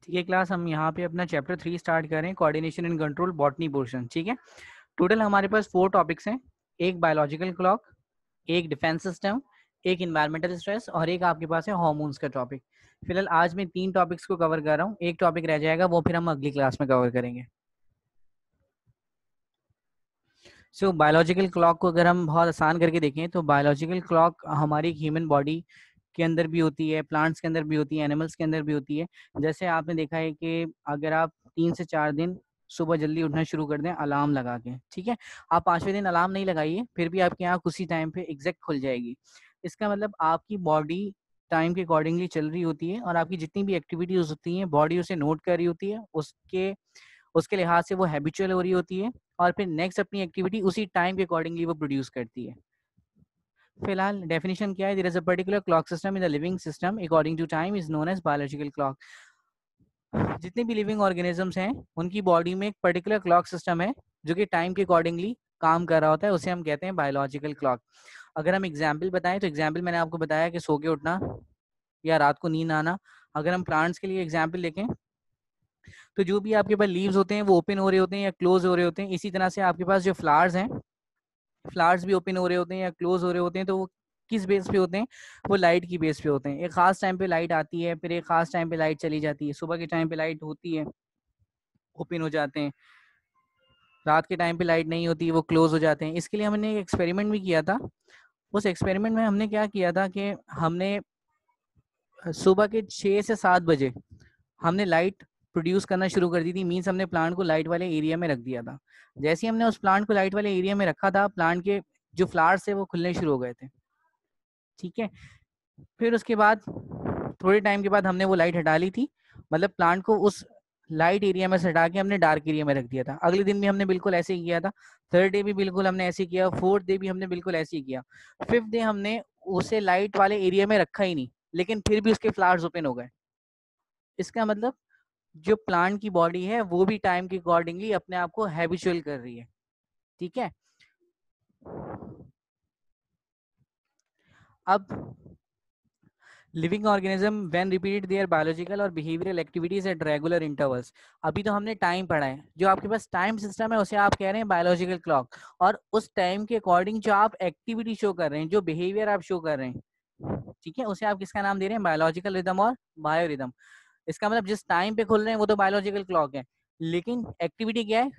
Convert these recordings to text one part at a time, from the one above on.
ठीक है क्लास, हम यहाँ पे अपना चैप्टर 3 स्टार्ट करें, coordination and control botany portion. ठीक है, टोटल हमारे पास 4 टॉपिक्स हैं, एक बायोलॉजिकल क्लॉक, एक डिफेंस सिस्टम, एक इन्वायरमेंटल स्ट्रेस और एक आपके पास है हार्मोन्स का टॉपिक। फिलहाल आज मैं 3 टॉपिक्स को कवर कर रहा हूँ, एक टॉपिक रह जाएगा, वो फिर हम अगली क्लास में कवर करेंगे। सो बायोलॉजिकल क्लॉक को अगर हम बहुत आसान करके देखें तो बायोलॉजिकल क्लॉक हमारी ह्यूमन बॉडी के अंदर भी होती है, प्लांट्स के अंदर भी होती है, एनिमल्स के अंदर भी होती है। जैसे आपने देखा है कि अगर आप 3 से 4 दिन सुबह जल्दी उठना शुरू कर दें अलार्म लगा के, ठीक है, आप 5वें दिन अलार्म नहीं लगाइए, फिर भी आपकी आँख उसी टाइम पे एग्जैक्ट खुल जाएगी। इसका मतलब आपकी बॉडी टाइम के अकॉर्डिंगली चल रही होती है और आपकी जितनी भी एक्टिविटीज होती हैं बॉडी उसे नोट कर रही होती है, उसके उसके लिहाज से वो हैबिचुअल हो रही होती है और फिर नेक्स्ट अपनी एक्टिविटी उसी टाइम के अकॉर्डिंगली वो प्रोड्यूस करती है। फिलहाल डेफिनेशन क्या है, there is a particular clock system in the living system according to time is known as biological clock. जितने भी लिविंग ऑर्गेनिजम्स हैं उनकी बॉडी में एक पर्टिकुलर क्लॉक सिस्टम है जो कि टाइम के अकॉर्डिंगली काम कर रहा होता है, उसे हम कहते हैं बायोलॉजिकल क्लॉक। अगर हम एग्जाम्पल बताएं तो एग्जाम्पल मैंने आपको बताया कि सो के उठना या रात को नींद आना। अगर हम प्लांट्स के लिए एग्जाम्पल देखें तो जो भी आपके पास लीव्स होते हैं वो ओपन हो रहे होते हैं या क्लोज हो रहे होते हैं, इसी तरह से आपके पास जो फ्लावर्स हैं, फ्लावर्स भी ओपन हो रहे होते हैं या क्लोज हो रहे होते हैं। तो वो किस बेस पे होते हैं, वो लाइट की बेस पे होते हैं। एक खास टाइम पे लाइट आती है, फिर एक खास टाइम पे लाइट चली जाती है। सुबह के टाइम पे लाइट होती है, ओपन हो जाते हैं, रात के टाइम पे लाइट नहीं होती, वो क्लोज हो जाते हैं। इसके लिए हमने एक एक्सपेरिमेंट भी किया था। उस एक्सपेरिमेंट में हमने क्या किया था कि हमने सुबह के 6 से 7 बजे हमने लाइट प्रोड्यूस करना शुरू कर दी थी, मीन्स हमने प्लांट को लाइट वाले एरिया में रख दिया था। जैसे ही हमने उस प्लांट को लाइट वाले एरिया में रखा था, प्लांट के जो फ्लावर्स थे वो खुलने शुरू हो गए थे। ठीक है, फिर उसके बाद थोड़े टाइम के बाद हमने वो लाइट हटा ली थी, मतलब प्लांट को उस लाइट एरिया में से हटा के हमने डार्क एरिया में रख दिया था। अगले दिन भी हमने बिल्कुल ऐसे ही किया था, थर्ड डे भी बिल्कुल हमने ऐसे ही किया, फोर्थ डे भी हमने बिल्कुल ऐसे ही किया, फिफ्थ डे हमने उसे लाइट वाले एरिया में रखा ही नहीं, लेकिन फिर भी उसके फ्लावर्स ओपन हो गए। इसका मतलब जो प्लांट की बॉडी है वो भी टाइम के अकॉर्डिंगली अपने आप को हैबिचुअल कर रही है। ठीक है, अब living organism when repeat their biological और behavioural activities at regular intervals. अभी तो हमने टाइम पढ़ा है, जो आपके पास टाइम सिस्टम है उसे आप कह रहे हैं बायोलॉजिकल क्लॉक, और उस टाइम के अकॉर्डिंग जो आप एक्टिविटी शो कर रहे हैं, जो बिहेवियर आप शो कर रहे हैं, ठीक है, उसे आप किसका नाम दे रहे हैं, बायोलॉजिकल रिदम और बायो रिदम। इसका मतलब जिस टाइम पे खुल रहे हैं वो तो बायोलॉजिकल क्लॉक है, लेकिन एक्टिविटी क्या है,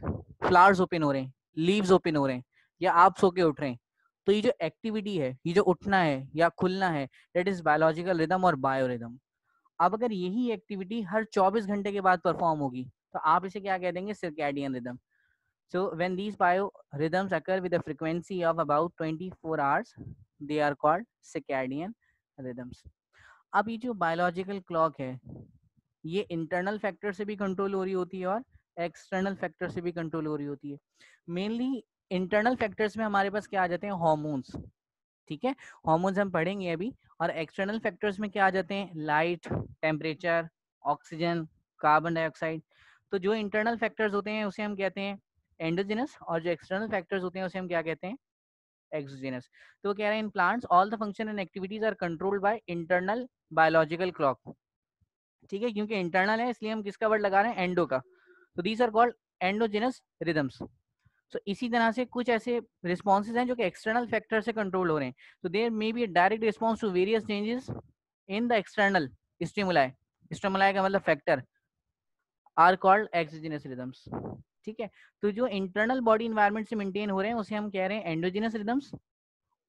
फ्लावर्स ओपन हो रहे हैं, लीव्स ओपन हो रहे हैं, या आप सो के उठ रहे हैं। तो ये जो एक्टिविटी है, ये जो उठना है या खुलना है, दैट इज बायोलॉजिकल रिदम और बायो रिदम। अब अगर यही एक्टिविटी हर 24 घंटे के बाद परफॉर्म होगी तो आप इसे क्या कह देंगे, circadian rhythm. So when these biorhythms occur with a frequency of about 24 hours, they are called circadian rhythms. अब ये जो बायोलॉजिकल क्लॉक है ये इंटरनल फैक्टर से भी कंट्रोल हो रही होती है और एक्सटर्नल फैक्टर से भी कंट्रोल हो रही होती है। मेनली इंटरनल फैक्टर्स में हमारे पास क्या आ जाते हैं, हार्मोन्स। ठीक है, हार्मोन्स हम पढ़ेंगे अभी। और एक्सटर्नल फैक्टर्स में क्या आ जाते हैं, light, temperature, oxygen, carbon dioxide. तो जो इंटरनल फैक्टर्स होते हैं उसे हम कहते हैं एंडोजिनस, और जो एक्सटर्नल फैक्टर्स होते हैं उसे हम क्या कहते हैं, एक्सोजिनस। तो वो कह रहे हैं in plants all the function and activities are controlled by internal biological clock. ठीक है, क्योंकि इंटरनल है इसलिए हम किसका वर्ड लगा रहे हैं, एंडो का। तो these are called endogenous rhythms. तो इसी तरह से कुछ ऐसे रिस्पॉन्सेज हैं जो कि एक्सटर्नल फैक्टर से कंट्रोल हो रहे हैं। तो there may be a direct response to various changes in the external stimuli, stimuli का मतलब factor, are called exogenous rhythms. ठीक है, तो जो इंटरनल बॉडी इन्वायरमेंट से मेंटेन हो रहे हैं उसे हम कह रहे हैं एंडोजिनस रिदम्स,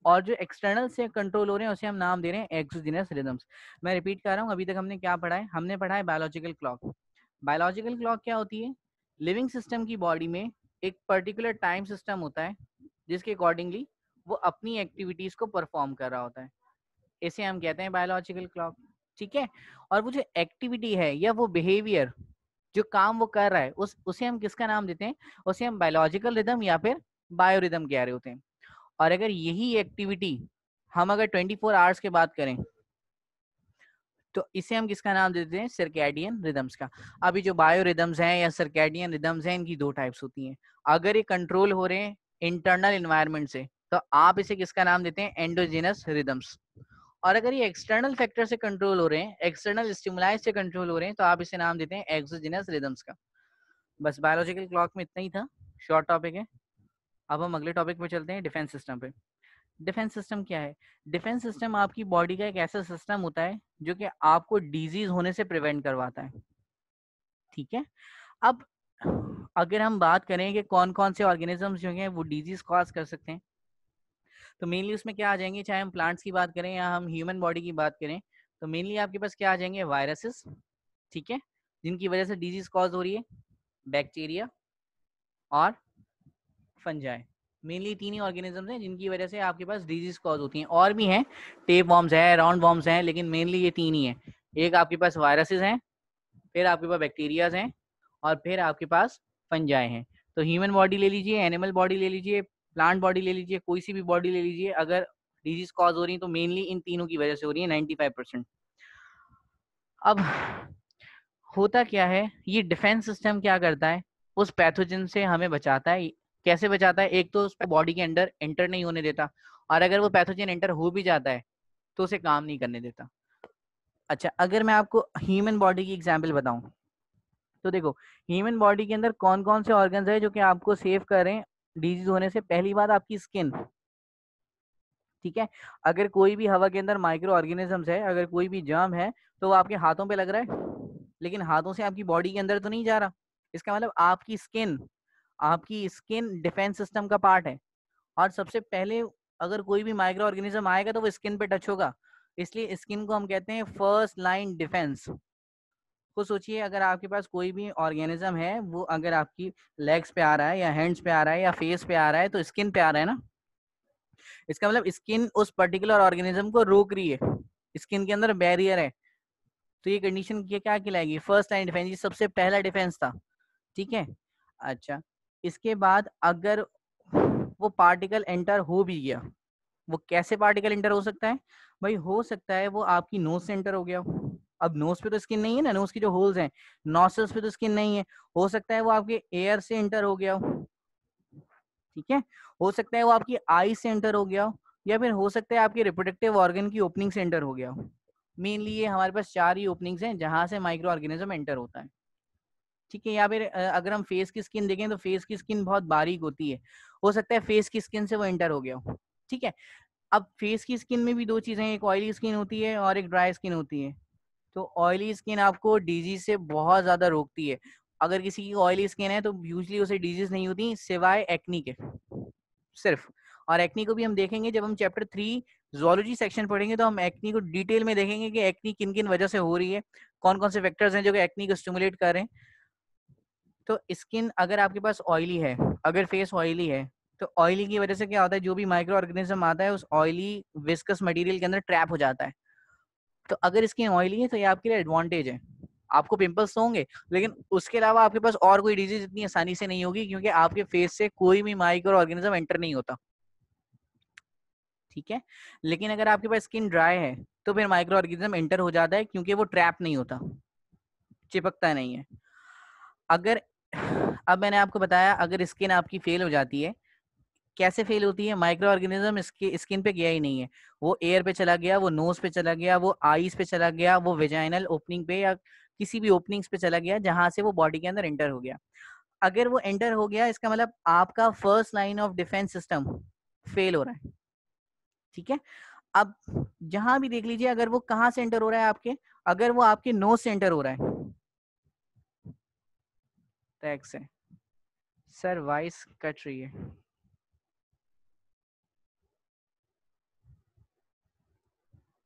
और जो एक्सटर्नल से कंट्रोल हो रहे हैं उसे हम नाम दे रहे हैं एक्सोजिनस रिदम्स। मैं रिपीट कर रहा हूँ, अभी तक हमने क्या पढ़ा है, हमने पढ़ा है बायोलॉजिकल क्लॉक। बायोलॉजिकल क्लॉक क्या होती है, लिविंग सिस्टम की बॉडी में एक पर्टिकुलर टाइम सिस्टम होता है जिसके अकॉर्डिंगली वो अपनी एक्टिविटीज को परफॉर्म कर रहा होता है, इसे हम कहते हैं बायोलॉजिकल क्लॉक। ठीक है, और वो जो एक्टिविटी है या वो बिहेवियर जो काम वो कर रहा है उसे हम किसका नाम देते हैं, उसे हम बायोलॉजिकल रिदम या फिर बायो रिदम कह रहे होते हैं। और अगर यही एक्टिविटी हम अगर 24 आवर्स के बाद करें तो इसे हम किसका नाम देते हैं, सर्कैडियन रिदम्स का। अभी जो बायो रिदम्स हैं या सर्कैडियन रिदम्स हैं, इनकी 2 टाइप्स होती हैं। अगर ये कंट्रोल हो रहे हैं इंटरनल एनवायरनमेंट से तो आप इसे किसका नाम देते हैं, एंडोजिनस रिदम्स। और अगर ये एक्सटर्नल फैक्टर से कंट्रोल हो रहे हैं, एक्सटर्नल स्टिमुलाई से कंट्रोल हो रहे हैं, तो आप इसे नाम देते हैं एक्सोजेनस रिदम्स का। बस बायोलॉजिकल क्लॉक में इतना ही था, शॉर्ट टॉपिक है। अब हम अगले टॉपिक पे चलते हैं, डिफेंस सिस्टम पे। डिफेंस सिस्टम क्या है? डिफेंस सिस्टम आपकी बॉडी का एक ऐसा सिस्टम होता है जो कि आपको डिजीज होने से प्रिवेंट करवाता है, ठीक है। अब अगर हम बात करें कि कौन कौन से ऑर्गेनिजम्स जो हैं वो डिजीज कॉज कर सकते हैं, तो मेनली उसमें क्या आ जाएंगे, चाहे हम प्लांट्स की बात करें या हम ह्यूमन बॉडी की बात करें, तो मेनली आपके पास क्या आ जाएंगे, वायरसेस, ठीक है, जिनकी वजह से डिजीज कॉज हो रही है, बैक्टीरिया और फंजाई। मेनली तीन ही ऑर्गेनिजम्स हैं जिनकी वजह से आपके पास डिजीज कॉज होती हैं। और भी हैं, टेप वॉर्म्स है, राउंड वॉर्म्स हैं, लेकिन मेनली ये तीन ही हैं। एक आपके पास वायरसेस हैं, फिर आपके पास बैक्टीरियाज हैं, और फिर आपके पास फंजाई हैं। तो ह्यूमन बॉडी ले लीजिए, एनिमल बॉडी ले लीजिए, प्लांट बॉडी ले लीजिए, कोई सी भी बॉडी ले लीजिए, अगर डिजीज कॉज हो रही है तो मेनली इन तीनों की वजह से हो रही है 95%। अब होता क्या है, ये डिफेंस सिस्टम क्या करता है, उस पैथोजन से हमें बचाता है। कैसे बचाता है? एक तो उस बॉडी के अंदर एंटर नहीं होने देता, और अगर वो पैथोजन एंटर हो भी जाता है तो उसे काम नहीं करने देता। अच्छा, अगर मैं आपको ह्यूमन बॉडी की एग्जांपल बताऊं, तो देखो ह्यूमन बॉडी के अंदर कौन कौन से ऑर्गन्स है जो कि आपको सेव करें डिजीज होने से। पहली बात आपकी स्किन, ठीक है। अगर कोई भी हवा के अंदर माइक्रो ऑर्गेनिजम्स है, अगर कोई भी जर्म है, तो वो आपके हाथों पे लग रहा है, लेकिन हाथों से आपकी बॉडी के अंदर तो नहीं जा रहा। इसका मतलब आपकी स्किन डिफेंस सिस्टम का पार्ट है। और सबसे पहले अगर कोई भी माइक्रो ऑर्गेनिज्म आएगा तो वो स्किन पे टच होगा, इसलिए स्किन को हम कहते हैं फर्स्ट लाइन डिफेंस। तो सोचिए, अगर आपके पास कोई भी ऑर्गेनिज्म है, वो अगर आपकी लेग्स पे आ रहा है या हैंड्स पे आ रहा है या फेस पे आ रहा है, तो स्किन पे आ रहा है ना। इसका मतलब स्किन उस पर्टिकुलर ऑर्गेनिज्म को रोक रही है, स्किन के अंदर बैरियर है। तो ये कंडीशन क्या कहलाएगी, फर्स्ट लाइन डिफेंस। ये सबसे पहला डिफेंस था, ठीक है। अच्छा, इसके बाद अगर वो पार्टिकल एंटर हो भी गया, वो कैसे पार्टिकल एंटर हो सकता है भाई? हो सकता है वो आपकी नोज से एंटर हो गया हो। अब नोज पे तो स्किन नहीं है ना, नोज की जो होल्स हैं, नॉस्ट्रल्स पे तो स्किन नहीं है। हो सकता है वो आपके एयर से एंटर हो गया हो, ठीक है। हो सकता है वो आपकी आई से एंटर हो गया हो, या फिर हो सकता है आपके रिप्रोडक्टिव ऑर्गन की ओपनिंग से एंटर हो गया हो। मेनली ये हमारे पास चार ही ओपनिंग्स हैं जहां से माइक्रो ऑर्गेनिज्म एंटर होता है, ठीक है। या फिर अगर हम फेस की स्किन देखें तो फेस की स्किन बहुत बारीक होती है, हो सकता है फेस की स्किन से वो एंटर हो गया हो, ठीक है। अब फेस की स्किन में भी दो चीजें हैं, एक ऑयली स्किन होती है और एक ड्राई स्किन होती है। तो ऑयली स्किन आपको डिजीज से बहुत ज्यादा रोकती है। अगर किसी की ऑयली स्किन है तो यूजली उसे डिजीज नहीं होती सिवाय एक्नी के, सिर्फ। और एक्नी को भी हम देखेंगे जब हम चैप्टर 3 जूलॉजी सेक्शन पढ़ेंगे, तो हम एक्नी को डिटेल में देखेंगे कि एक्नी किन किन वजह से हो रही है, कौन कौन से फैक्टर्स हैं जो कि एक्नी को स्टिमुलेट कर रहे हैं। तो स्किन अगर आपके पास ऑयली है, अगर फेस ऑयली है, तो ऑयली की वजह से क्या होता है, जो भी माइक्रो ऑर्गेनिज्म आता है उस ऑयली विस्कस मटेरियल के अंदर ट्रैप हो जाता है। तो अगर स्किन ऑयली है तो ये आपके लिए एडवांटेज है। आपको पिंपल्स तो होंगे, लेकिन उसके अलावा आपके पास और कोई डिजीज इतनी आसानी से नहीं होगी, क्योंकि आपके फेस से कोई भी माइक्रो ऑर्गेनिज्म एंटर नहीं होता, ठीक है। लेकिन अगर आपके पास स्किन ड्राई है तो फिर माइक्रो ऑर्गेनिज्म एंटर हो जाता है, क्योंकि वो ट्रैप नहीं होता, चिपकता नहीं है। अगर अब मैंने आपको बताया, अगर स्किन आपकी फेल हो जाती है, कैसे फेल होती है, माइक्रो ऑर्गेनिज्म इसके स्किन पे गया ही नहीं है, वो एयर पे चला गया, वो नोज पे चला गया, वो आईज पे चला गया, वो वेजाइनल ओपनिंग पे या किसी भी ओपनिंग्स पे चला गया जहां से वो बॉडी के अंदर एंटर हो गया। अगर वो एंटर हो गया, इसका मतलब आपका first line of defence system fail हो रहा है, ठीक है। अब जहां भी देख लीजिए, अगर वो कहां से एंटर हो रहा है आपके, अगर वो आपके नोज से एंटर हो रहा है, टैग से। सर वॉइस कट रही है,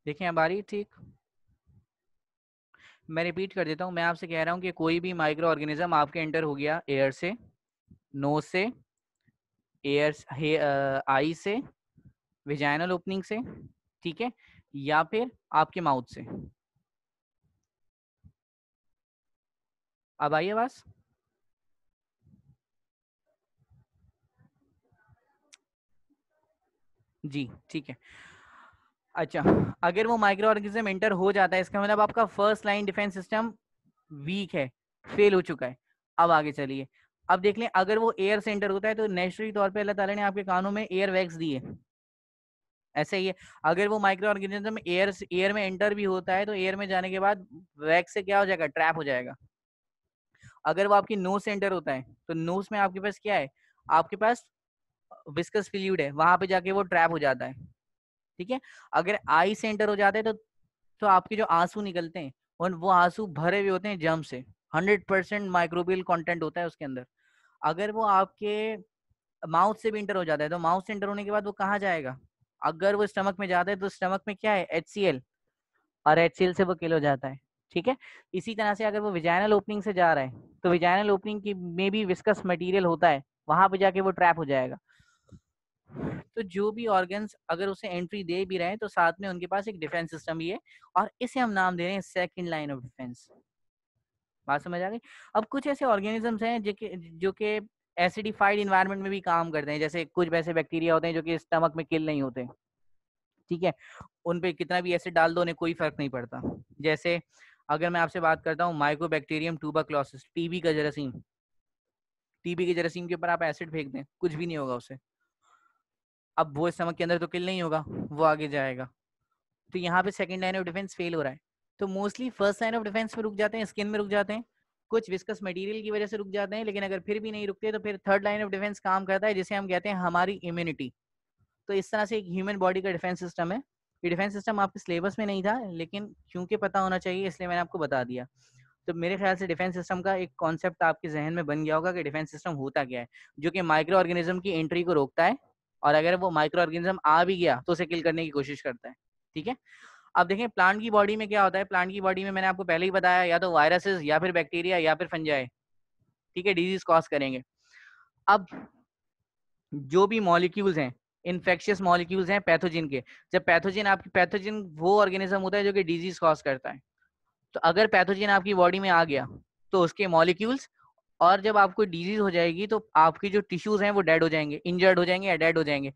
देखें अब आ रही है ठीक। मैं रिपीट कर देता हूँ, मैं आपसे कह रहा हूँ कि कोई भी माइक्रो ऑर्गेनिज्म आपके एंटर हो गया एयर से, नोज से, आई से, विजाइनल ओपनिंग से, ठीक है, या फिर आपके माउथ से। अब आई आवाज? जी, ठीक है। अच्छा, अगर वो माइक्रो ऑर्गेनिज्म एंटर हो जाता है, इसका मतलब आपका first line defence system weak है, फेल हो चुका है। अब आगे चलिए, अब देख लें, अगर वो एयर से एंटर होता है तो नेचुरली तौर पे अल्लाह ताला ने आपके कानों में एयर वैक्स दी है, ऐसा ही है। अगर वो माइक्रो ऑर्गेनिज्म एयर में एंटर भी होता है तो एयर में जाने के बाद वैक्स से क्या हो जाएगा, ट्रैप हो जाएगा। अगर वो आपकी नोज से एंटर होता है तो नोज में आपके पास क्या है, आपके पास विस्कस फ्लूइड है, वहां पे जाके वो ट्रैप हो जाता है। ठीक है। अगर आई से एंटर हो जाता है तो आपके जो आंसू निकलते हैं और वो आंसू भरे हुए होते हैं जर्म से, 100% माइक्रोबियल कंटेंट होता है उसके अंदर। अगर वो आपके माउथ से भी इंटर हो जाता है तो माउथ से इंटर होने के बाद वो कहाँ जाएगा, अगर वो स्टमक में जाता है तो स्टमक में क्या है, HCl, और HCl से वो किल हो जाता है। ठीक है। इसी तरह से अगर वो विजाइनल ओपनिंग से जा रहा है तो विजाइनल ओपनिंग की में भी विस्कस मटेरियल होता है, वहां पे जाके वो ट्रैप हो जाएगा। तो जो भी ऑर्गन्स अगर उसे एंट्री दे भी रहे हैं तो साथ में उनके पास एक डिफेंस सिस्टम भी है, और इसे हम नाम दे रहे हैं सेकंड लाइन ऑफ डिफेंस। बात समझ आ गई। अब कुछ ऐसे ऑर्गेनिजम्स हैं जो कि एसिडिफाइड इन्वायरमेंट में भी काम करते हैं, जैसे कुछ वैसे बैक्टीरिया होते हैं जो कि स्टमक में किल नहीं होते। ठीक है। उन पे कितना भी एसिड डाल दो उन्हें कोई फर्क नहीं पड़ता। जैसे अगर मैं आपसे बात करता हूँ माइकोबैक्टीरियम ट्यूबरक्लोसिस, टीबी का जरासीम, टीबी के जरासीम के ऊपर आप एसिड फेंक दें कुछ भी नहीं होगा उसे। अब वो स्टमक के अंदर तो किल नहीं होगा, वो आगे जाएगा। तो यहाँ पे second line of defence fail हो रहा है। तो mostly first line of defence में रुक जाते हैं, स्किन में रुक जाते हैं, कुछ विस्कस मटेरियल की वजह से रुक जाते हैं, लेकिन अगर फिर भी नहीं रुकते तो फिर थर्ड लाइन ऑफ डिफेंस काम करता है, जिसे हम कहते हैं हमारी इम्यूनिटी। तो इस तरह से एक ह्यूमन बॉडी का डिफेंस सिस्टम है। ये डिफेंस सिस्टम आपके सिलेबस में नहीं था, लेकिन क्योंकि पता होना चाहिए इसलिए मैंने आपको बता दिया। तो मेरे ख्याल से डिफेंस सिस्टम का एक कॉन्सेप्ट आपके जहन में बन गया होगा कि डिफेंस सिस्टम होता क्या है, जो कि माइक्रो ऑर्गेनिज्म की एंट्री को रोकता है, और अगर वो माइक्रो ऑर्गेनिज्म आ भी गया तो उसे किल करने की कोशिश करता है। ठीक है। अब देखें प्लांट की बॉडी में क्या होता है। प्लांट की बॉडी में मैंने आपको पहले ही बताया, या तो वायरसेस या फिर बैक्टीरिया या फिर फंजाई, ठीक है, डिजीज कॉज करेंगे। अब जो भी मॉलिक्यूल्स हैं, इन्फेक्शियस मॉलिक्यूल्स हैं पैथोजिन के, जब पैथोजिन वो ऑर्गेनिज्म होता है जो कि डिजीज कॉज करता है। तो अगर पैथोजिन आपकी बॉडी में आ गया तो उसके मॉलिक्यूल्स, और जब आपको डिजीज हो जाएगी तो आपकी जो टिश्यूज हैं वो डेड हो जाएंगे, इंजर्ड हो जाएंगे या डेड हो जाएंगे।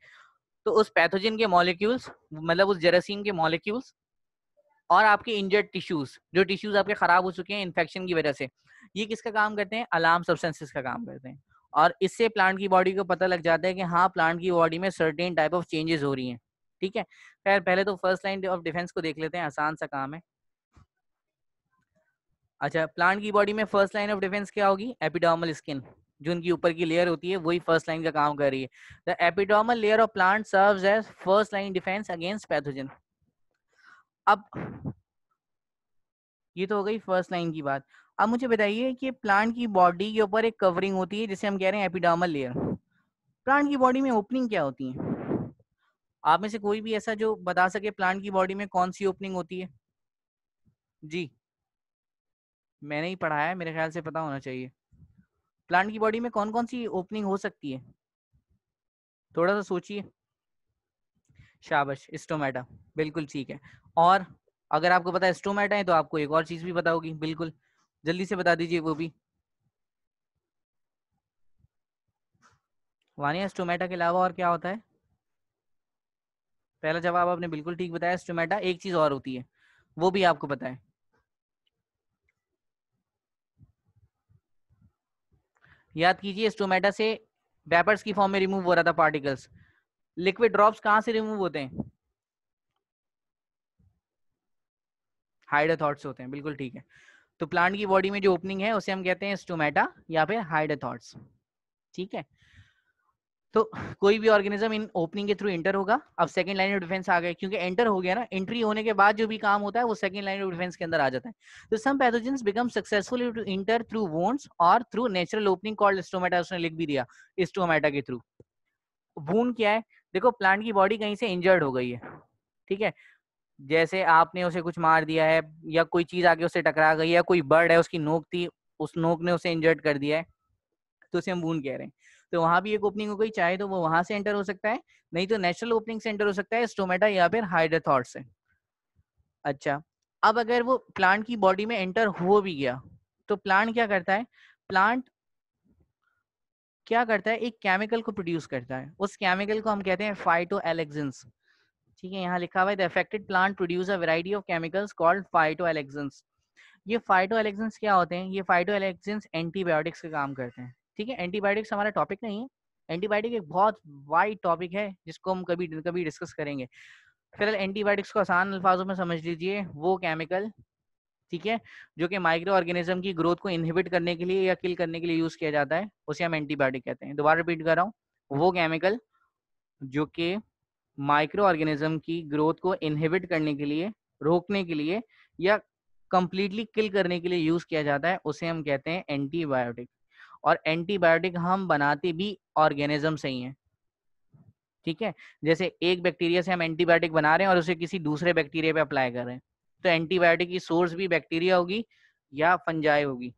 तो उस पैथोजिन के मॉलिक्यूल्स, मतलब उस जरासीम के मॉलिक्यूल्स और आपके इंजर्ड टिश्यूज, जो टिश्यूज आपके खराब हो चुके हैं इन्फेक्शन की वजह से, ये किसका काम करते हैं, अलार्म सब्सटेंसेस का काम करते हैं। और इससे प्लांट की बॉडी को पता लग जाता है कि हाँ प्लांट की बॉडी में सर्टेन टाइप ऑफ चेंजेस हो रही हैं। ठीक है। खैर पहले तो फर्स्ट लाइन ऑफ डिफेंस को देख लेते हैं, आसान सा काम है। अच्छा, प्लांट की बॉडी में फर्स्ट लाइन ऑफ डिफेंस क्या होगी, एपिडर्मल स्किन, जो उनकी ऊपर की लेयर होती है वही फर्स्ट लाइन का काम कर रही है। The epidermal layer of plant serves as first line defence against pathogen. अब ये तो हो गई फर्स्ट लाइन की बात। अब मुझे बताइए कि प्लांट की बॉडी के ऊपर एक कवरिंग होती है जिसे हम कह रहे हैं एपिडर्मल लेयर। प्लांट की बॉडी में ओपनिंग क्या होती है, आप में से कोई भी ऐसा जो बता सके प्लांट की बॉडी में कौन सी ओपनिंग होती है। जी, मैंने ही पढ़ा है, मेरे ख्याल से पता होना चाहिए। प्लांट की बॉडी में कौन कौन सी ओपनिंग हो सकती है, थोड़ा सा सोचिए। शाबाश, स्टोमेटा, बिल्कुल ठीक है। और अगर आपको पता है स्टोमेटा है तो आपको एक और चीज भी पता होगी, बिल्कुल जल्दी से बता दीजिए वो भी। वानिया, स्टोमेटा के अलावा और क्या होता है। पहला जवाब आपने बिल्कुल ठीक बताया, स्टोमेटा। एक चीज और होती है, वो भी आपको पता है। याद कीजिए, स्टोमेटा से वेपर्स की फॉर्म में रिमूव हो रहा था पार्टिकल्स। लिक्विड ड्रॉप्स कहाँ से रिमूव होते हैं, हाइड्रोथॉट्स होते हैं, बिल्कुल ठीक है। तो प्लांट की बॉडी में जो ओपनिंग है उसे हम कहते हैं स्टोमेटा या फिर हाइड्रोथॉट्स। ठीक है। तो कोई भी ऑर्गेनिज्म इन ओपनिंग के थ्रू एंटर होगा। अब सेकंड लाइन ऑफ डिफेंस आ गए, क्योंकि एंटर हो गया ना, एंट्री होने के बाद जो भी काम होता है वो सेकंड लाइन ऑफ डिफेंस के अंदर आ जाता है। तो some pathogens become successful to enter through wounds और through natural opening called stomata, उसने लिख भी दिया, स्टोमेटा के थ्रू। वूंड क्या है, देखो प्लांट की बॉडी कहीं से इंजर्ड हो गई है, ठीक है, जैसे आपने उसे कुछ मार दिया है या कोई चीज आके उससे टकरा गई, या कोई बर्ड है उसकी नोक थी, उस नोक ने उसे इंजर्ड कर दिया है, तो उसे हम वूंड कह रहे हैं। तो वहां भी एक ओपनिंग हो गई, चाहे तो वो वहां से एंटर हो सकता है, नहीं तो नेचुरल ओपनिंग से एंटर हो सकता है, स्टोमेटा या फिर हाइड्रोथॉट से। अच्छा, अब अगर वो प्लांट की बॉडी में एंटर हो भी गया तो प्लांट क्या करता है, प्लांट क्या करता है, एक केमिकल को प्रोड्यूस करता है, उस केमिकल को हम कहते हैं फाइटोएलेक्सिन्स। ठीक है, यहाँ लिखा हुआ है the affected plant produce a variety of chemicals called phytoalexins. ये फाइटोएलेक्सिन्स क्या होते हैं, ये फाइटोएलेक्सिन्स एंटीबायोटिक्स का काम करते हैं। ठीक है, एंटीबायोटिक्स हमारा टॉपिक नहीं है, एंटीबायोटिक एक बहुत वाइड टॉपिक है जिसको हम कभी कभी डिस्कस करेंगे। फिलहाल एंटीबायोटिक्स को आसान अल्फाजों में समझ लीजिए, वो केमिकल, ठीक है, जो कि माइक्रो ऑर्गेनिज्म की ग्रोथ को इनहिबिट करने के लिए या किल करने के लिए यूज किया जाता है, उसे हम एंटीबायोटिक कहते हैं। दोबारा रिपीट कर रहा हूँ, वो केमिकल जो कि माइक्रो ऑर्गेनिज्म की ग्रोथ को इनहिबिट करने के लिए, रोकने के लिए या कंप्लीटली किल करने के लिए यूज किया जाता है, उसे हम कहते हैं एंटीबायोटिक। और एंटीबायोटिक हम बनाते भी ऑर्गेनिज्म से ही हैं, ठीक है। जैसे एक बैक्टीरिया से हम एंटीबायोटिक बना रहे हैं और उसे किसी दूसरे बैक्टीरिया पे अप्लाई कर रहे हैं, तो एंटीबायोटिक की सोर्स भी बैक्टीरिया होगी या फंजाई होगी।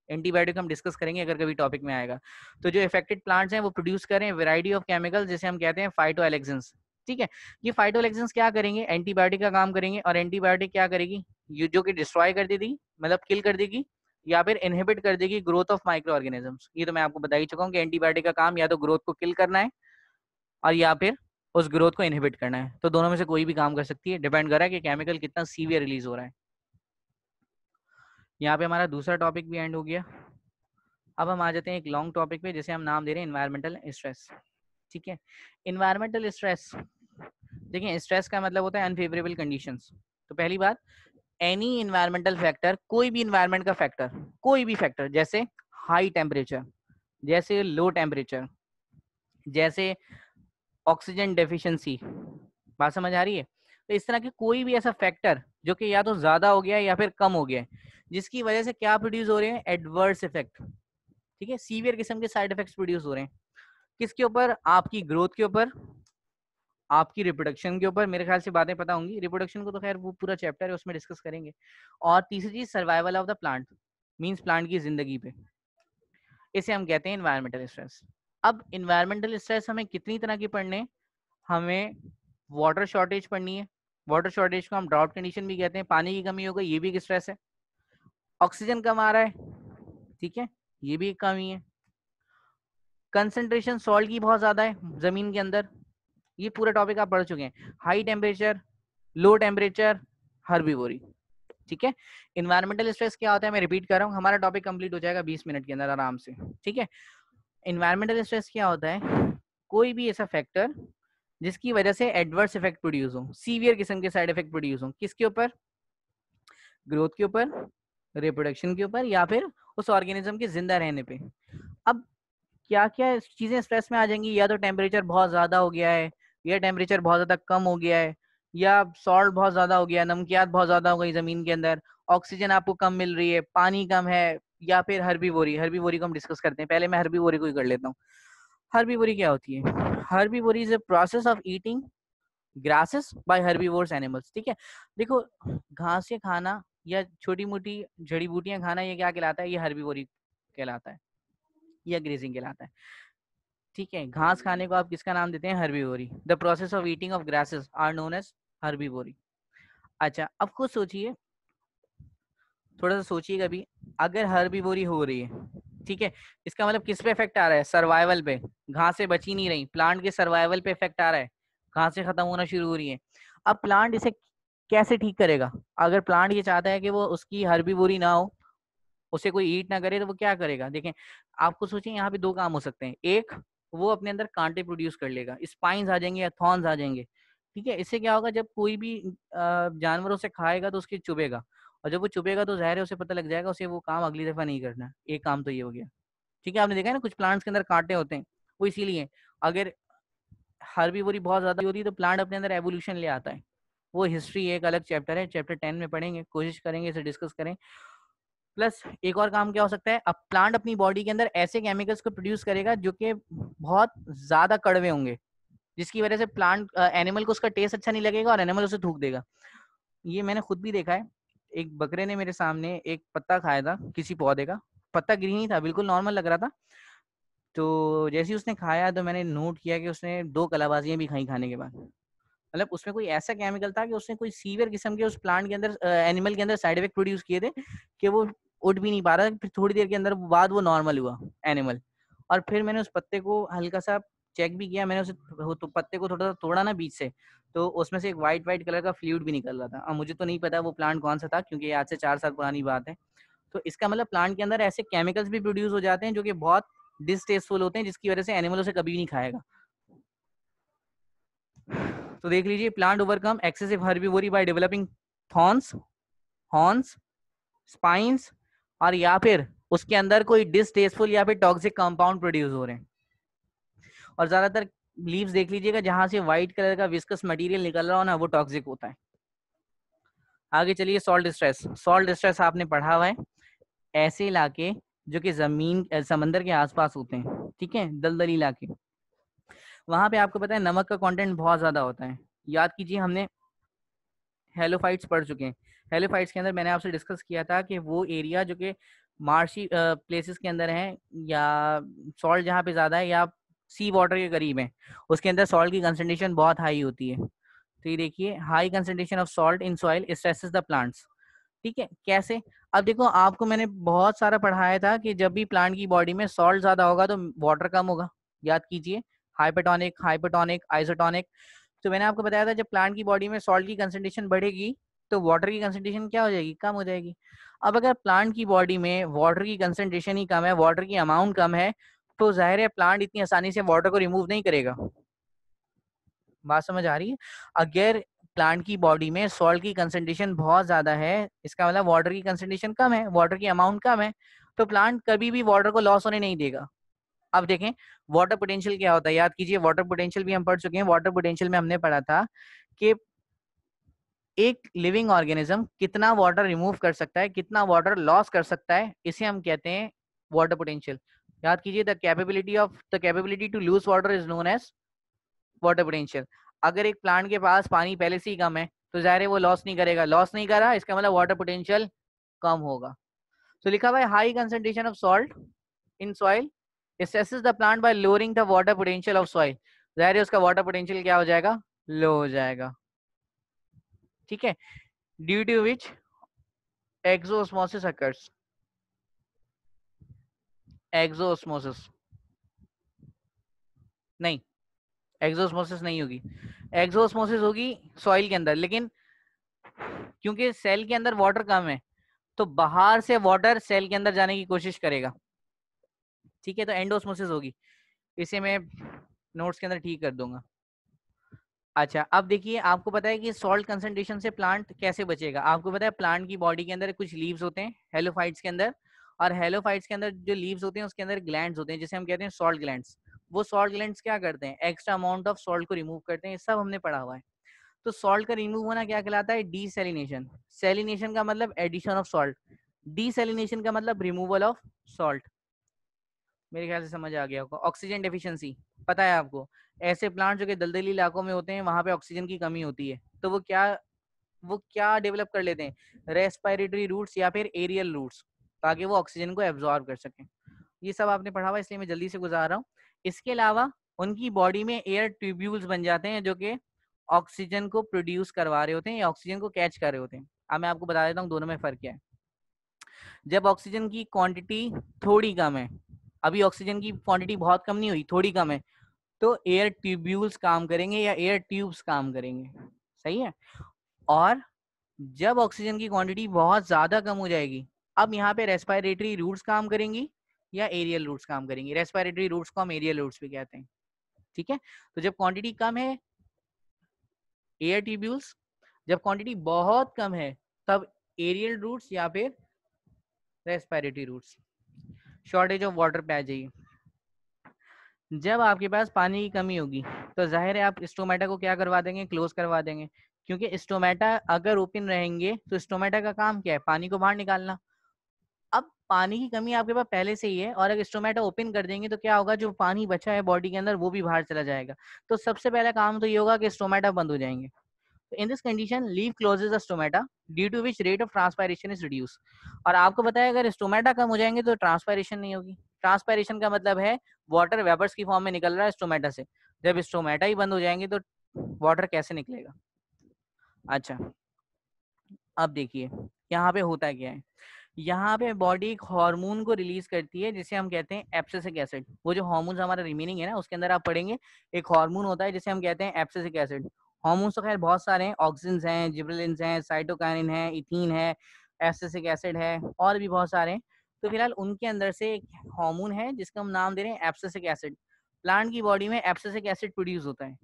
एंटीबायोटिक हम डिस्कस करेंगे अगर कभी टॉपिक में आएगा। तो जो इफेक्टेड प्लांट्स हैं वो प्रोड्यूस करें वैरायटी ऑफ केमिकल्स, जिसे हम कहते हैं फाइटोएलेक्सेंस, ठीक है। ये फाइटोएलेक्सेंस क्या करेंगे, एंटीबायोटिक का काम करेंगे। और एंटीबायोटिक क्या करेगी, ये जो कि डिस्ट्रॉय कर देगी, मतलब किल कर देगी या फिर इनहिबिट कर देगी ग्रोथ ऑफ माइक्रो ऑर्गेनिजम्स। ये तो मैं आपको बता ही चुका हूँ कि एंटीबायोटिक का काम या तो ग्रोथ को किल करना है और या फिर उस ग्रोथ को इनहिबिट करना है। तो दोनों में से कोई भी काम कर सकती है, डिपेंड कर रहा है कि केमिकल कितना सीवियर रिलीज हो रहा है। यहाँ पे हमारा दूसरा टॉपिक भी एंड हो गया। अब हम आ जाते हैं एक लॉन्ग टॉपिक पे, जिसे हम नाम दे रहे हैं एनवायरमेंटल स्ट्रेस, ठीक है। एनवायरमेंटल स्ट्रेस, देखिए स्ट्रेस का मतलब होता है अनफेवरेबल कंडीशंस। तो पहली बात, एनी एनवायरमेंटल फैक्टर, कोई भी एनवायरमेंट का फैक्टर, कोई भी फैक्टर, जैसे हाई टेम्परेचर, जैसे लो टेम्परेचर, जैसे ऑक्सीजन डेफिशिएंसी, बात समझ आ रही है। तो इस तरह के कोई भी ऐसा फैक्टर जो कि या तो ज्यादा हो गया है या फिर कम हो गया है, जिसकी वजह से क्या प्रोड्यूस हो रहे हैं, एडवर्स इफेक्ट, ठीक है, सीवियर किस्म के साइड इफेक्ट्स प्रोड्यूस हो रहे हैं। किसके ऊपर, आपकी ग्रोथ के ऊपर, आपकी रिप्रोडक्शन के ऊपर। मेरे ख्याल से बातें पता होंगी, रिप्रोडक्शन को तो खैर वो पूरा चैप्टर है, उसमें डिस्कस करेंगे। और तीसरी चीज, survival of the plant, means plant की जिंदगी पे, इसे हम कहते हैं एनवायरमेंटल स्ट्रेस। अब एनवायरमेंटल स्ट्रेस हमें कितनी तरह की पढ़ने, हमें वाटर शॉर्टेज पढ़नी है। वाटर शॉर्टेज को हम ड्राउट कंडीशन भी कहते हैं, पानी की कमी हो गई, ये भी एक स्ट्रेस है। ऑक्सीजन कम आ रहा है, ठीक है, ये भी एक कमी है। कंसंट्रेशन सॉल्ट की बहुत ज्यादा है जमीन के अंदर, ये पूरा टॉपिक आप पढ़ चुके हैं। High temperature, low temperature, herbivory, ठीक है। इन्वायरमेंटल स्ट्रेस क्या होता है, मैं रिपीट कर रहा हूँ, हमारा टॉपिक कंप्लीट हो जाएगा 20 मिनट के अंदर आराम से, ठीक है। इन्वायरमेंटल स्ट्रेस क्या होता है, कोई भी ऐसा फैक्टर जिसकी वजह से एडवर्स इफेक्ट प्रोड्यूस हो, सीवियर किस्म के साइड इफेक्ट प्रोड्यूस हो, किसके ऊपर, ग्रोथ के ऊपर, रिप्रोडक्शन के ऊपर, या फिर उस ऑर्गेनिज्म के जिंदा रहने पे। अब क्या क्या चीजें स्ट्रेस में आ जाएंगी, या तो टेम्परेचर बहुत ज्यादा हो गया है, या टेम्परेचर बहुत ज्यादा कम हो गया है, या सॉल्ट बहुत ज्यादा हो गया, नमकियात बहुत ज्यादा हो गई जमीन के अंदर, ऑक्सीजन आपको कम मिल रही है, पानी कम है, या फिर हर्बीवोरी। हर्बीवोरी को हम डिस्कस करते हैं, पहले मैं हर्बीवोरी को ही कर लेता हूँ। हर्बीवोरी क्या होती है, herbivory is a process of eating grasses by herbivores animals, ठीक है। देखो, घास से खाना या छोटी मोटी जड़ी बूटियां खाना, ये क्या कहलाता है, ये हर्बीवोरी कहलाता है, या ग्रेजिंग कहलाता है, ठीक है। घास खाने को आप किसका नाम देते हैं, herbivory. The process of eating of grasses are known as herbivory. अच्छा, अब खुद सोचिए, थोड़ा सा सोचिएगा भी, अगर हर्बीवोरी हो रही है, ठीक है, इसका मतलब किस पे इफेक्ट आ रहा है, सर्वाइवल पे। घासें बची नहीं रही, प्लांट के सर्वाइवल पे इफेक्ट आ रहा है, घासें खत्म होना शुरू हो रही है। अब प्लांट इसे कैसे ठीक करेगा, अगर प्लांट ये चाहता है कि वो उसकी हर्बीवोरी ना हो, उसे कोई ईट ना करे, तो वो क्या करेगा, देखें, आपको सोचिए यहाँ पे दो काम हो सकते हैं। एक, वो अपने अंदर कांटे प्रोड्यूस कर लेगा, स्पाइन्स आ जाएंगे या थॉर्न्स आ जाएंगे, ठीक है। इससे क्या होगा, जब कोई भी जानवर उसे खाएगा तो उसके चुभेगा, और जब वो चुभेगा तो जहर है, उसे पता लग जाएगा, उसे वो काम अगली दफा नहीं करना। एक काम तो ये हो गया, ठीक है। आपने देखा है ना, कुछ प्लांट्स के अंदर कांटे होते हैं, वो इसीलिए, अगर हर्बीवोरी बहुत ज्यादा होती है तो प्लांट अपने अंदर एवोल्यूशन ले आता है। वो हिस्ट्री एक अलग चैप्टर है, चैप्टर 10 में पढ़ेंगे, कोशिश करेंगे इसे डिस्कस करें। प्लस एक और काम क्या हो सकता है, अब प्लांट अपनी बॉडी के अंदर ऐसे केमिकल्स को प्रोड्यूस करेगा जो कि बहुत ज्यादा कड़वे होंगे, जिसकी वजह से प्लांट एनिमल को उसका टेस्ट अच्छा नहीं लगेगा और एनिमल उसे थूक देगा। ये मैंने खुद भी देखा है, एक बकरे ने मेरे सामने एक पत्ता खाया था किसी पौधे का, पत्ता ग्रीन ही था, बिल्कुल नॉर्मल लग रहा था। तो जैसे ही उसने खाया तो मैंने नोट किया कि उसने 2 कलाबाजियां भी खाई खाने के बाद। मतलब उसमें कोई ऐसा केमिकल था कि उसने कोई सीवियर किस्म के उस प्लांट के अंदर, एनिमल के अंदर साइड इफेक्ट प्रोड्यूस किए थे कि वो उठ भी नहीं पा रहा। फिर थोड़ी देर के अंदर बाद वो नॉर्मल हुआ एनिमल। और फिर मैंने उस पत्ते को हल्का सा चेक भी किया, मैंने उसे तो पत्ते को थोड़ा सा तोड़ा ना बीच से, तो उसमें से एक वाइट वाइट कलर का फ्लूइड भी निकल रहा था। अब मुझे तो नहीं पता वो प्लांट कौन सा था, क्योंकि आज से 4 साल पुरानी बात है। तो इसका मतलब प्लांट के अंदर ऐसे केमिकल्स भी प्रोड्यूस हो जाते हैं जो कि बहुत डिसटेस्टफुल होते हैं, जिसकी वजह से एनिमल उसे कभी नहीं खाएगा। तो देख लीजिए, plant overcome excessive herbivory by developing thorns, horns, spines, और या फिर उसके अंदर कोई डिसटेस्टफुल या फिर टॉक्सिक कंपाउंड प्रोड्यूस हो रहे हैं। और ज्यादातर लीव्स देख लीजिएगा जहां से व्हाइट कलर का विस्कस मटेरियल निकल रहा हो ना, वो टॉक्सिक होता है। आगे चलिए, सॉल्ट स्ट्रेस। सॉल्ट स्ट्रेस आपने पढ़ा हुआ है, ऐसे इलाके जो कि जमीन समंदर के आसपास होते हैं, ठीक है, दलदली इलाके, वहां पे आपको पता है नमक का कंटेंट बहुत ज्यादा होता है। याद कीजिए, हमने हेलोफाइट्स पढ़ चुके हैं। हेलोफाइट्स के अंदर मैंने आपसे डिस्कस किया था कि वो एरिया जो कि मार्शी प्लेसेस के अंदर है, या सॉल्ट जहाँ पे ज़्यादा है, या सी वाटर के करीब है, उसके अंदर सॉल्ट की कंसंट्रेशन बहुत हाई होती है। तो ये देखिए, high concentration of salt in soil stresses the plants. ठीक है, कैसे? अब देखो, आपको मैंने बहुत सारा पढ़ाया था कि जब भी प्लांट की बॉडी में सॉल्ट ज़्यादा होगा तो वाटर कम होगा। याद कीजिए, हाइपोटोनिक, हाइपोटोनिक, आइसोटोनिक। तो मैंने आपको बताया था जब प्लांट की बॉडी में सॉल्ट की कंसंट्रेशन बढ़ेगी तो वाटर की कंसंट्रेशन क्या हो जाएगी? कम हो जाएगी। अब अगर प्लांट की बॉडी में वाटर की कंसंट्रेशन ही कम है, वाटर की अमाउंट कम है, तो जाहिर है प्लांट इतनी आसानी से वाटर को रिमूव नहीं करेगा। बात समझ आ रही है? अगर प्लांट की बॉडी में सॉल्ट की कंसंट्रेशन बहुत ज्यादा है, इसका मतलब वाटर की कंसंट्रेशन कम है, वाटर की अमाउंट कम है, तो प्लांट कभी भी वाटर को लॉस होने नहीं देगा। अब देखें, वाटर पोटेंशियल क्या होता है। याद कीजिए, वाटर पोटेंशियल भी हम पढ़ चुके हैं। वाटर पोटेंशियल में हमने पढ़ा था कि एक लिविंग ऑर्गेनिज्म कितना वाटर रिमूव कर सकता है, कितना वाटर लॉस कर सकता है, इसे हम कहते हैं वाटर पोटेंशियल। याद कीजिए, the capability to lose water is known as water potential. अगर एक प्लांट के पास पानी पहले से ही कम है तो जाहिर है वो लॉस नहीं करेगा। लॉस नहीं करा, इसका मतलब वाटर पोटेंशियल कम होगा। तो लिखा हुआ है high concentration of salt in soil stresses the plant by lowering the water potential of soil. जाहिर है उसका वाटर पोटेंशियल क्या हो जाएगा? लो हो जाएगा। ठीक है, due to which exosmosis occurs. Exosmosis नहीं, एक्सोस्मोसिस नहीं होगी। एक्सोस्मोसिस होगी सॉइल के अंदर, लेकिन क्योंकि सेल के अंदर वाटर कम है तो बाहर से वाटर सेल के अंदर जाने की कोशिश करेगा। ठीक है, तो एंडोस्मोसिस होगी। इसे मैं नोट्स के अंदर ठीक कर दूंगा। अच्छा, अब देखिए, आपको पता है कि सॉल्ट कंसंट्रेशन से प्लांट कैसे बचेगा। आपको पता है प्लांट की बॉडी के अंदर कुछ लीव्स होते हैं हेलोफाइट्स के अंदर, और हेलोफाइट्स के अंदर जो लीव्स होते हैं उसके अंदर ग्लैंड्स होते हैं, जिसे हम कहते हैं सॉल्ट ग्लैंड्स। वो सॉल्ट ग्लैंड्स क्या करते हैं? एक्स्ट्रा अमाउंट ऑफ सॉल्ट को रिमूव करते हैं। ये सब हमने पढ़ा हुआ है। तो सॉल्ट का रिमूव होना क्या कहलाता है? डीसैलिनेशन। सैलिनेशन का मतलब एडिशन ऑफ सॉल्ट, डीसैलिनेशन का मतलब रिमूवल ऑफ सॉल्ट। मेरे ख्याल से समझ आ गया होगा। ऑक्सीजन डेफिशिएंसी पता है आपको, ऐसे प्लांट जो कि दलदली इलाकों में होते हैं वहां पे ऑक्सीजन की कमी होती है, तो वो क्या डेवलप कर लेते हैं? रेस्पिरेटरी रूट्स या फिर एरियल रूट्स, ताकि वो ऑक्सीजन को एब्जॉर्ब कर सकें। ये सब आपने पढ़ा हुआ, इसलिए मैं जल्दी से गुजार रहा हूँ। इसके अलावा उनकी बॉडी में एयर ट्यूब्यूल्स बन जाते हैं जो कि ऑक्सीजन को प्रोड्यूस करवा रहे होते हैं या ऑक्सीजन को कैच कर रहे होते हैं। अब मैं आपको बता देता हूँ दोनों में फर्क क्या है। जब ऑक्सीजन की क्वांटिटी थोड़ी कम है, अभी ऑक्सीजन की क्वांटिटी बहुत कम नहीं हुई, थोड़ी कम है, तो एयर ट्यूब्यूल्स काम करेंगे या एयर ट्यूब्स काम करेंगे। सही है। और जब ऑक्सीजन की क्वांटिटी बहुत ज्यादा कम हो जाएगी, अब यहाँ पे रेस्पिरेटरी रूट्स काम करेंगी या एरियल रूट्स काम करेंगी। रेस्पिरेटरी रूट्स को हम एरियल रूट्स भी कहते हैं। ठीक है, तो जब क्वांटिटी कम है एयर ट्यूब्यूल्स, जब क्वांटिटी बहुत कम है तब एरियल रूट्स या फिर respiratory roots. Shortage of water पे आ जाइए। जब आपके पास पानी की कमी होगी तो जाहिर है आप स्टोमेटा को क्या करवा देंगे? क्लोज करवा देंगे, क्योंकि स्टोमेटा अगर ओपन रहेंगे तो स्टोमेटा का काम क्या है? पानी को बाहर निकालना। अब पानी की कमी आपके पास पहले से ही है और अगर स्टोमेटा ओपन कर देंगे तो क्या होगा? जो पानी बचा है बॉडी के अंदर वो भी बाहर चला जाएगा। तो सबसे पहला काम तो ये होगा कि स्टोमेटा बंद हो जाएंगे। In this condition, leaf closes the stomata, due to which rate of transpiration is reduced. और आपको पता है अगर स्टोमेटा कम हो जाएंगे तो ट्रांसपायरेशन नहीं होगी। ट्रांसपायरेशन का मतलब है वाटर वेपर्स की फॉर्म में निकल रहा है स्टोमेटा से। जब स्टोमेटा ही बंद हो जाएंगे तो वाटर कैसे निकलेगा? अच्छा, अब देखिए यहाँ पे होता क्या है। यहाँ पे बॉडी एक हार्मोन को रिलीज करती है जिसे हम कहते हैं एब्सिसिक एसिड। वो जो हार्मोन्स हमारा रिमेनिंग है ना, उसके अंदर आप पढ़ेंगे एक हार्मोन होता है जिसे हम कहते हैं एब्सिसिक एसिड। हार्मोन्स तो खैर बहुत सारे हैं, ऑक्सिन्स हैं, जिबरेलिन्स हैं, साइटोकाइनिन है, इथीन है, एब्सिसिक एसिड है, और भी बहुत सारे हैं। तो फिलहाल उनके अंदर से एक हार्मोन है जिसका हम नाम दे रहे हैं एब्सिसिक एसिड। प्लांट की बॉडी में एब्सिसिक एसिड प्रोड्यूस होता है।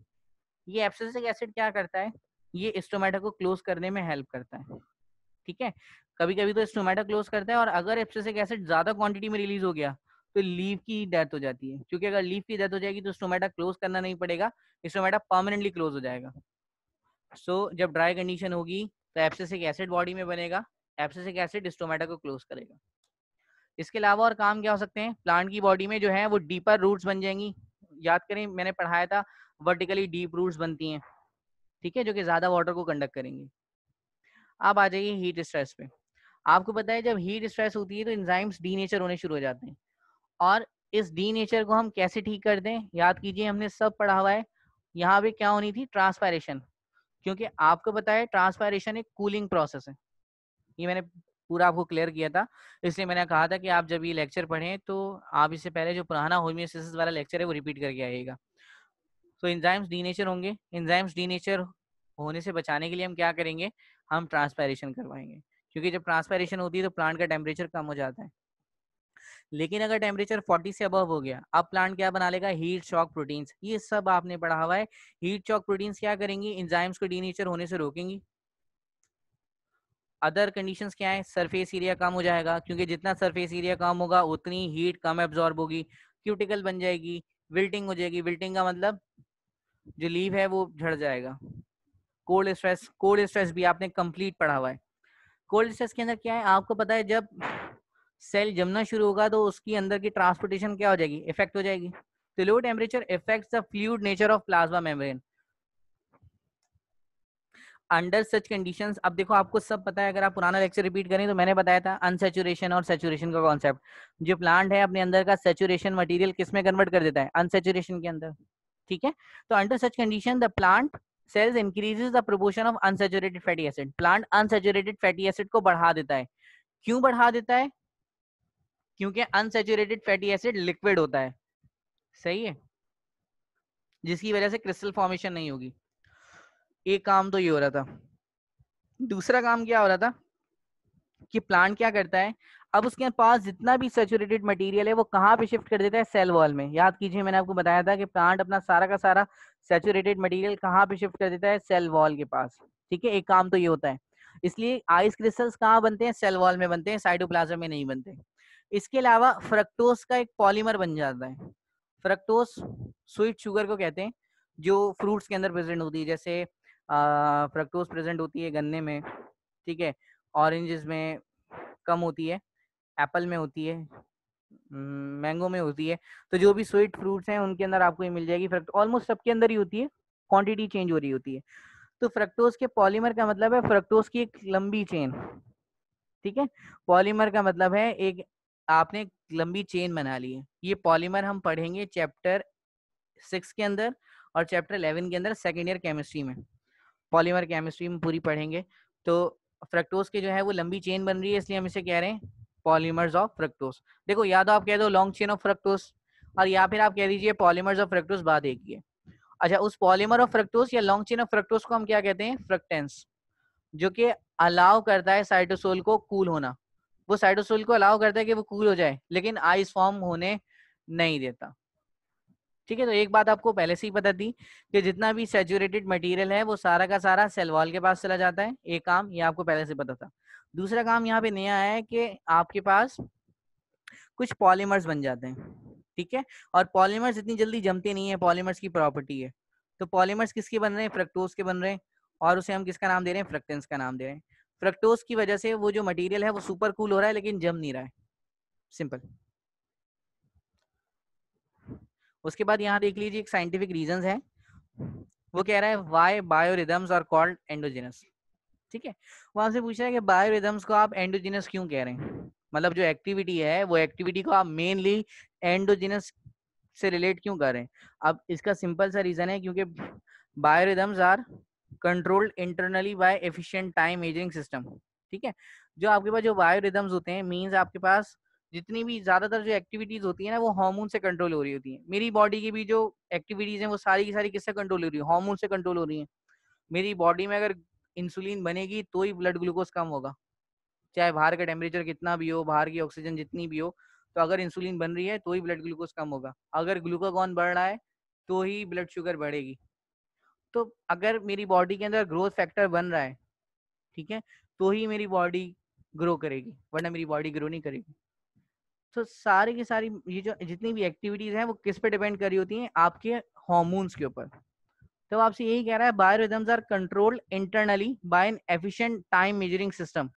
ये एब्सिसिक एसिड क्या करता है, ये स्टोमेटा को क्लोज करने में हेल्प करता है। ठीक है, कभी कभी तो स्टोमेटा क्लोज करता है, और अगर एब्सिसिक एसिड ज्यादा क्वांटिटी में रिलीज हो गया तो लीव की डेथ हो जाती है, क्योंकि अगर लीव की डेथ हो जाएगी तो स्टोमेटा क्लोज करना नहीं पड़ेगा, स्टोमेटा परमानेंटली क्लोज हो जाएगा। जब ड्राई कंडीशन होगी तो एब्सिसिक एसिड बॉडी में बनेगा, एब्सिसिक एसिड स्टोमेटा को क्लोज करेगा। इसके अलावा और काम क्या हो सकते हैं, प्लांट की बॉडी में जो है वो डीपर रूट्स बन जाएंगी। याद करें मैंने पढ़ाया था वर्टिकली डीप रूट्स बनती हैं, ठीक है, जो कि ज्यादा वाटर को कंडक्ट करेंगी। अब आ जाइए हीट स्ट्रेस पे। आपको पता है जब हीट स्ट्रेस होती है तो एंजाइम्स डीनेचर होने शुरू हो जाते हैं, और इस डीनेचर को हम कैसे ठीक कर दें, याद कीजिए हमने सब पढ़ा हुआ है। यहाँ पे क्या होनी थी, ट्रांसपायरेशन, क्योंकि आपको पता है ट्रांसपायरेशन एक कूलिंग प्रोसेस है। ये मैंने पूरा आपको क्लियर किया था, इसलिए मैंने कहा था कि आप जब ये लेक्चर पढ़ें तो आप इससे पहले जो पुराना होमियोस्टेसिस वाला लेक्चर है वो रिपीट करके आइएगा। तो एंजाइम्स डीनेचर होंगे, एंजाइम्स डीनेचर होने से बचाने के लिए हम क्या करेंगे, हम ट्रांसपायरेशन करवाएंगे, क्योंकि जब ट्रांसपायरेशन होती है तो प्लांट का टेम्परेचर कम हो जाता है। लेकिन अगर टेम्परेचर 40 से अबव हो गया, अब प्लांट क्या बना लेगा, हीट शॉक प्रोटीन्स। ये सब आपने पढ़ा हुआ है। हीट शॉक प्रोटीन्स क्या करेंगी, एंजाइम्स को डीनेचर होने से रोकेंगी। अदर कंडीशंस क्या है, सरफेस एरिया कम हो जाएगा, क्योंकि जितना सरफेस एरिया कम होगा उतनी हीट कम एब्जॉर्ब होगी, क्यूटिकल बन जाएगी, विल्टिंग हो जाएगी। विल्टिंग का मतलब जो लीव है वो झड़ जाएगा। कोल्ड स्ट्रेस, कोल्ड स्ट्रेस भी आपने कंप्लीट पढ़ा हुआ है। कोल्ड स्ट्रेस के अंदर क्या है, आपको पता है जब सेल जमना शुरू होगा तो उसकी अंदर की ट्रांसपोर्टेशन क्या हो जाएगी, इफेक्ट हो जाएगी। तो low temperature effects the fluid nature of plasma membrane under such conditions. अब देखो आपको सब पता है, अगर आप पुराना लेक्चर रिपीट करें तो मैंने बताया था अनसेचुरेशन और सेचुरेशन का कॉन्सेप्ट। जो प्लांट है अपने अंदर का सेचुरेशन मटेरियल किस में कन्वर्ट कर देता है, अनसेचुरेशन के अंदर। ठीक है, तो under such condition the plant cells increases the proportion of unsaturated fatty acid. Plant unsaturated fatty acid को बढ़ा देता है। क्यों बढ़ा देता है, क्योंकि अनसेचुरेटेड फैटी एसिड लिक्विड होता है, सही है, जिसकी वजह से क्रिस्टल फॉर्मेशन नहीं होगी। एक काम तो ये हो रहा था। दूसरा काम क्या हो रहा था कि प्लांट क्या करता है, अब उसके पास जितना भी सैचुरेटेड मटेरियल है वो कहाँ पे शिफ्ट कर देता है, सेल वॉल में। याद कीजिए मैंने आपको बताया था कि प्लांट अपना सारा का सारा सैचुरेटेड मटेरियल कहाँ पे शिफ्ट कर देता है, सेल वॉल के पास। ठीक है, एक काम तो ये होता है। इसलिए आइस क्रिस्टल्स कहाँ बनते हैं, सेल वॉल में बनते हैं, साइटोप्लाज्म में नहीं बनते। इसके अलावा फ्रक्टोज का एक पॉलीमर बन जाता है। फ्रक्टोज स्वीट शुगर को कहते हैं, जो फ्रूट्स के अंदर प्रेजेंट होती है। जैसे फ्रक्टोज प्रेजेंट होती है गन्ने में, ठीक है, ऑरेंजेस में कम होती है, एप्पल में होती है, मैंगो में होती है। तो जो भी स्वीट फ्रूट्स हैं उनके अंदर आपको ये मिल जाएगी। ऑलमोस्ट सबके अंदर ही होती है, क्वांटिटी चेंज हो रही होती है। तो फ्रक्टोज के पॉलीमर का मतलब है फ्रक्टोज की एक लंबी चेन। ठीक है, पॉलीमर का मतलब है एक आपने लंबी चेन बना ली है। ये पॉलीमर हम पढ़ेंगे चैप्टर 6 के अंदर और चैप्टर 11 के अंदर, सेकेंड ईयर केमिस्ट्री में पॉलीमर केमिस्ट्री में पूरी पढ़ेंगे। तो फ्रक्टोज के जो है वो लंबी चेन बन रही है, इसलिए हम इसे कह रहे हैं पॉलीमर्स ऑफ फ्रक्टोज। देखो या तो आप कह दो लॉन्ग चेन ऑफ फ्रक्टोज, और या फिर आप कह दीजिए पॉलीमर्स ऑफ फ्रक्टोज, बात एक ही है। अच्छा, उस पॉलीमर ऑफ फ्रक्टोज या लॉन्ग चेन ऑफ फ्रक्टोज को हम क्या कहते हैं, फ्रक्टेंस, जो कि अलाउ करता है साइटोसोल को कूल होना। वो साइटोसोल को अलाउ करता है कि वो कूल हो जाए, लेकिन आइस फॉर्म होने नहीं देता। ठीक है, तो एक बात आपको पहले से ही पता थी कि जितना भी सैचुरेटेड मटेरियल है वो सारा का सारा सेल वॉल के पास चला जाता है। एक काम ये आपको पहले से पता था। दूसरा काम यहाँ पे नया है कि आपके पास कुछ पॉलीमर्स बन जाते हैं। ठीक है, और पॉलीमर्स इतनी जल्दी जमते नहीं है, पॉलीमर्स की प्रॉपर्टी है। तो पॉलीमर्स किसके बन रहे हैं, फ्रक्टोज के बन रहे हैं, और उसे हम किसका नाम दे रहे हैं, फ्रक्टेंस का नाम दे रहे हैं। फ्रक्टोज की वजह से वो जो मटेरियल है वो सुपर कूल हो रहा है लेकिन जम नहीं रहा है, सिंपल। उसके बाद यहाँ देख लीजिए एक साइंटिफिक रीजंस है। वो कह रहा है व्हाई बायोरिदम्स आर कॉल्ड एंडोजिनस। ठीक है, वहां से पूछ रहा है कि बायोरिदम्स को आप एंडोजिनस क्यों कह रहे हैं, मतलब जो एक्टिविटी है वो एक्टिविटी को आप मेनली एंडोजिनस से रिलेट क्यों कर रहे हैं। अब इसका सिंपल सा रीजन है क्योंकि biorhythms are controlled internally by efficient time measuring system. ठीक है, जो आपके पास जो बायोरिदम्स होते हैं मींस आपके पास जितनी भी ज्यादातर जो एक्टिविटीज होती है ना वो हार्मोन से कंट्रोल हो रही होती है। मेरी बॉडी की भी जो एक्टिविटीज हैं वो सारी की सारी किससे कंट्रोल हो रही है, हार्मोन से कंट्रोल हो रही है। मेरी बॉडी में अगर इंसुलिन बनेगी तो ही ब्लड ग्लूकोज कम होगा, चाहे बाहर का टेम्परेचर कितना भी हो, बाहर की ऑक्सीजन जितनी भी हो, तो अगर इंसुलिन बन रही है तो ही ब्लड ग्लूकोज कम होगा। अगर ग्लूकागॉन बढ़ रहा है तो ही ब्लड शुगर बढ़ेगी। तो अगर मेरी बॉडी के अंदर ग्रोथ फैक्टर बन रहा है, ठीक है, तो ही मेरी बॉडी ग्रो करेगी, वरना मेरी बॉडी ग्रो नहीं करेगी। तो सारी की सारी ये जो जितनी भी एक्टिविटीज हैं वो किस पे डिपेंड कर रही होती हैं? आपके हॉर्मोन्स के ऊपर। तो आपसे यही कह रहा है, biorhythms are controlled internally by an efficient time measuring system.